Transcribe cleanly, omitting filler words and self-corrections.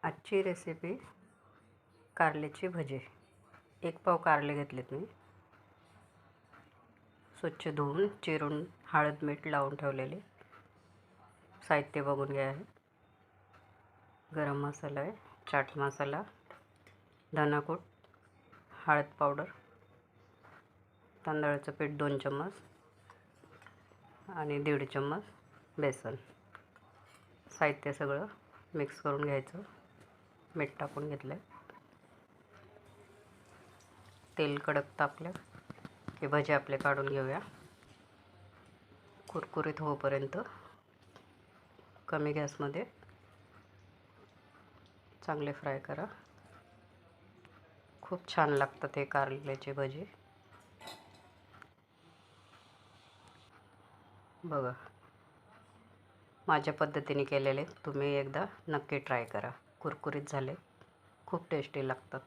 आजची रेसिपी कारल्याची भजी. 1 पाव कारले घेतलेत मी. स्वच्छ धुवून चिरून हळद मीठ लावून ठेवलेले. साहित्य बघून घ्या. गरम मसाला आहे, चाट मसाला, धनाकूट, हळद पावडर, तांदळाचं पीठ 2 चम्मच आणि 1.5 चम्मच बेसन. साहित्य सगळं मिक्स करून घ्यायचं. मीठ टाकून घेतलं. तेल कडक तापलं की भजी आपले काढून घेऊया. कुरकुरीत होईपर्यंत कमी गॅसमध्ये चांगले फ्राय करा. खूप छान लागतात हे कारल्याचे भजी. बघा, माझ्या पद्धतीने केलेले तुम्ही एकदा नक्की ट्राय करा. कुरकुरीत झाले, खूप टेस्टी लागतात.